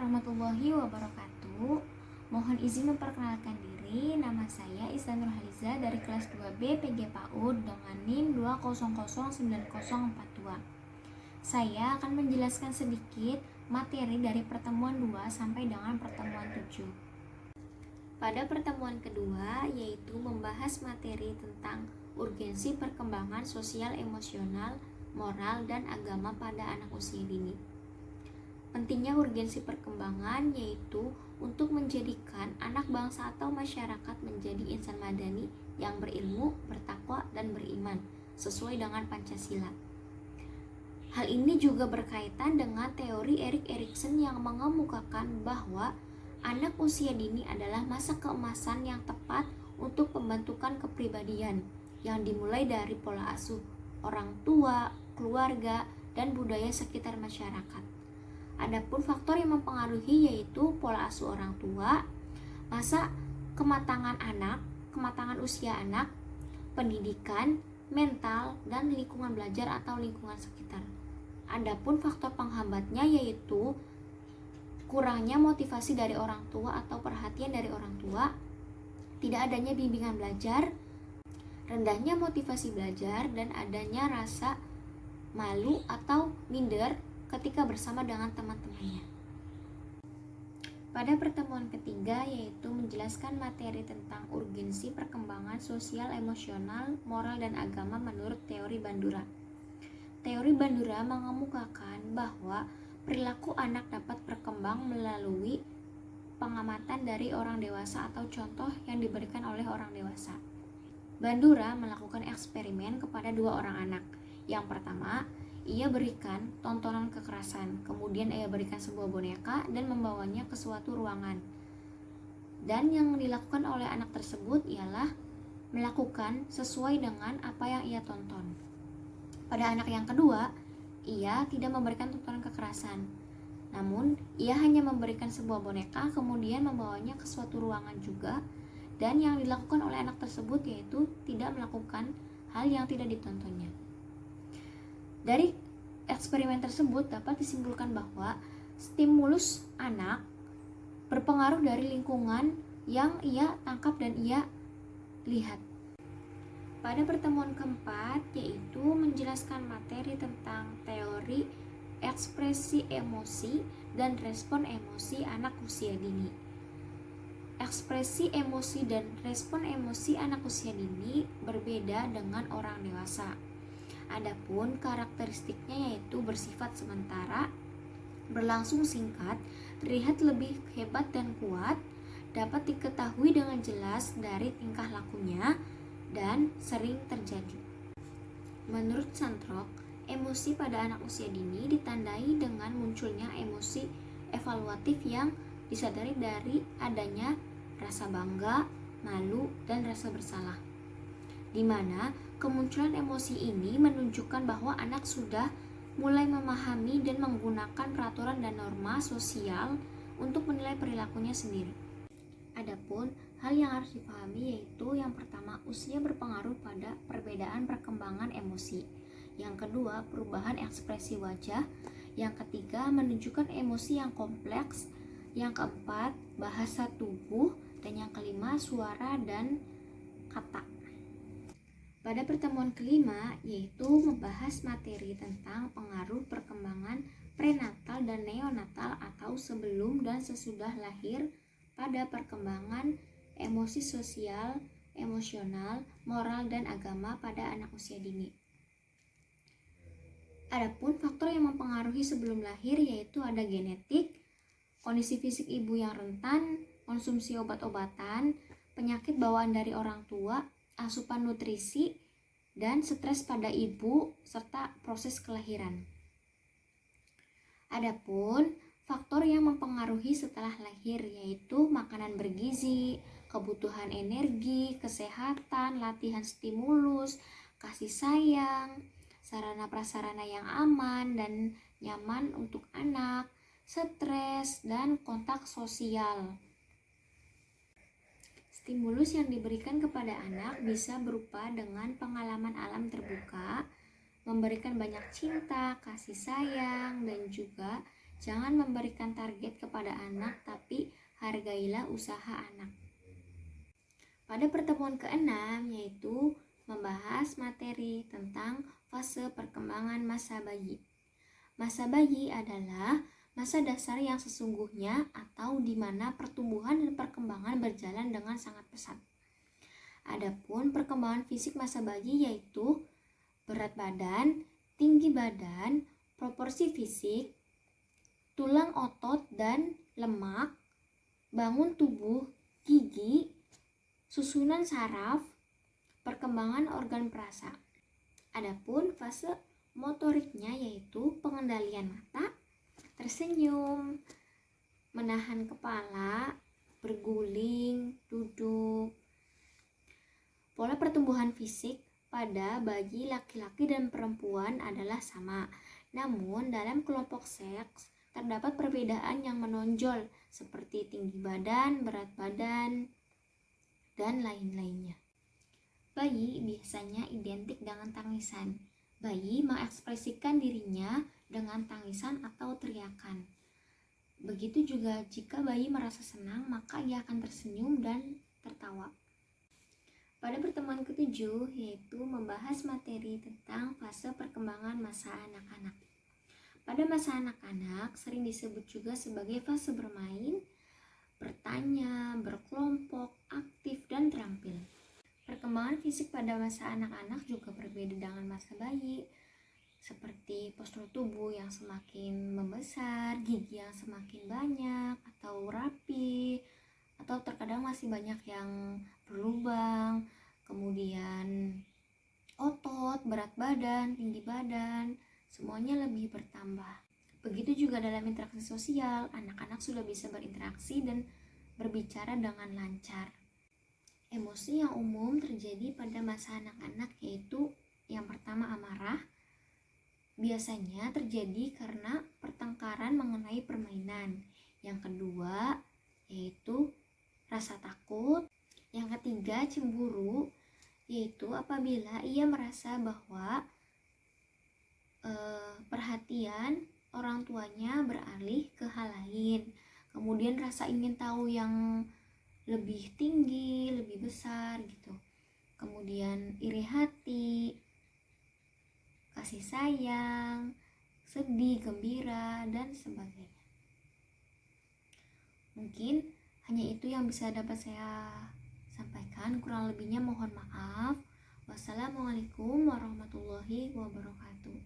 warahmatullahi wabarakatuh. Mohon izin memperkenalkan diri. Nama saya Isla Nurhaliza dari kelas 2B PG PAUD dengan NIM 2009042. Saya akan menjelaskan sedikit materi dari pertemuan 2 sampai dengan pertemuan 7. Pada pertemuan kedua, yaitu membahas materi tentang urgensi perkembangan sosial, emosional, moral, dan agama pada anak usia dini. Pentingnya urgensi perkembangan yaitu untuk menjadikan anak bangsa atau masyarakat menjadi insan madani yang berilmu, bertakwa, dan beriman sesuai dengan Pancasila. Hal ini juga berkaitan dengan teori Erik Erikson yang mengemukakan bahwa anak usia dini adalah masa keemasan yang tepat untuk pembentukan kepribadian yang dimulai dari pola asuh orang tua, keluarga, dan budaya sekitar masyarakat. Adapun faktor yang mempengaruhi yaitu pola asuh orang tua, masa kematangan usia anak, pendidikan, mental, dan lingkungan belajar atau lingkungan sekitar. Adapun faktor penghambatnya yaitu kurangnya motivasi dari orang tua atau perhatian dari orang tua, tidak adanya bimbingan belajar, rendahnya motivasi belajar, dan adanya rasa malu atau minder ketika bersama dengan teman-temannya. Pada pertemuan ketiga yaitu menjelaskan materi tentang urgensi perkembangan sosial, emosional, moral, dan agama menurut teori Bandura. Teori Bandura mengemukakan bahwa perilaku anak dapat berkembang melalui pengamatan dari orang dewasa atau contoh yang diberikan oleh orang dewasa. Bandura melakukan eksperimen kepada 2 orang anak. Yang pertama, ia berikan tontonan kekerasan, kemudian ia berikan sebuah boneka dan membawanya ke suatu ruangan. Dan yang dilakukan oleh anak tersebut ialah melakukan sesuai dengan apa yang ia tonton. Pada anak yang kedua, ia tidak memberikan tontonan kekerasan. Namun, ia hanya memberikan sebuah boneka, kemudian membawanya ke suatu ruangan juga. Dan yang dilakukan oleh anak tersebut yaitu tidak melakukan hal yang tidak ditontonnya. Dari eksperimen tersebut dapat disimpulkan bahwa stimulus anak berpengaruh dari lingkungan yang ia tangkap dan ia lihat. Pada pertemuan keempat yaitu menjelaskan materi tentang teori ekspresi emosi dan respon emosi anak usia dini. Ekspresi emosi dan respon emosi anak usia dini berbeda dengan orang dewasa. Adapun karakteristiknya yaitu bersifat sementara, berlangsung singkat, terlihat lebih hebat dan kuat, dapat diketahui dengan jelas dari tingkah lakunya, dan sering terjadi. Menurut Santrok, emosi pada anak usia dini ditandai dengan munculnya emosi evaluatif yang disadari dari adanya rasa bangga, malu, dan rasa bersalah, di mana kemunculan emosi ini menunjukkan bahwa anak sudah mulai memahami dan menggunakan peraturan dan norma sosial untuk menilai perilakunya sendiri. Adapun hal yang harus dipahami yaitu yang pertama, usia berpengaruh pada perbedaan perkembangan emosi. Yang kedua, perubahan ekspresi wajah. Yang ketiga, menunjukkan emosi yang kompleks. Yang keempat, bahasa tubuh. Dan yang kelima, suara dan kata. Pada pertemuan kelima yaitu membahas materi tentang pengaruh perkembangan prenatal dan neonatal atau sebelum dan sesudah lahir pada perkembangan emosi sosial, emosional, moral, dan agama pada anak usia dini. Adapun faktor yang mempengaruhi sebelum lahir yaitu ada genetik, kondisi fisik ibu yang rentan, konsumsi obat-obatan, penyakit bawaan dari orang tua, asupan nutrisi, dan stres pada ibu, serta proses kelahiran. Adapun faktor yang mempengaruhi setelah lahir yaitu makanan bergizi, kebutuhan energi, kesehatan, latihan stimulus, kasih sayang, sarana prasarana yang aman dan nyaman untuk anak, stres, dan kontak sosial. Stimulus yang diberikan kepada anak bisa berupa dengan pengalaman alam terbuka, memberikan banyak cinta, kasih sayang, dan juga Jangan memberikan target kepada anak, tapi hargailah usaha anak. Pada pertemuan ke-6 yaitu membahas materi tentang fase perkembangan masa bayi. Masa bayi adalah masa dasar yang sesungguhnya atau di mana pertumbuhan dan perkembangan berjalan dengan sangat pesat. Adapun perkembangan fisik masa bayi yaitu berat badan, tinggi badan, proporsi fisik, tulang otot dan lemak, bangun tubuh, gigi, susunan saraf, perkembangan organ perasa. Adapun fase motoriknya yaitu pengendalian mata, tersenyum, menahan kepala, berguling, duduk. Pola pertumbuhan fisik pada bayi laki-laki dan perempuan adalah sama. Namun dalam kelompok seks terdapat perbedaan yang menonjol seperti tinggi badan, berat badan, dan lain-lainnya. Bayi biasanya identik dengan tangisan. Bayi mengekspresikan dirinya dengan tangisan atau teriakan. Begitu juga jika bayi merasa senang, maka ia akan tersenyum dan tertawa. Pada pertemuan ke-7 yaitu membahas materi tentang fase perkembangan masa anak-anak. Pada masa anak-anak sering disebut juga sebagai fase bermain, bertanya, berkelompok, aktif, dan terampil. Perkembangan fisik pada masa anak-anak juga berbeda dengan masa bayi, seperti postur tubuh yang semakin membesar, gigi yang semakin banyak atau rapi, atau terkadang masih banyak yang berlubang, kemudian otot, berat badan, tinggi badan, semuanya lebih bertambah. Begitu juga dalam interaksi sosial, anak-anak sudah bisa berinteraksi dan berbicara dengan lancar. Emosi yang umum terjadi pada masa anak-anak yaitu yang pertama amarah. Biasanya terjadi karena pertengkaran mengenai permainan. Yang kedua yaitu rasa takut. Yang ketiga cemburu, yaitu apabila ia merasa bahwa perhatian orang tuanya beralih ke hal lain. Kemudian rasa ingin tahu yang lebih tinggi, lebih besar gitu. Kemudian iri hati, kasih sayang, sedih, gembira, dan sebagainya. Mungkin hanya itu yang bisa dapat saya sampaikan, kurang lebihnya mohon maaf. Wassalamualaikum warahmatullahi wabarakatuh.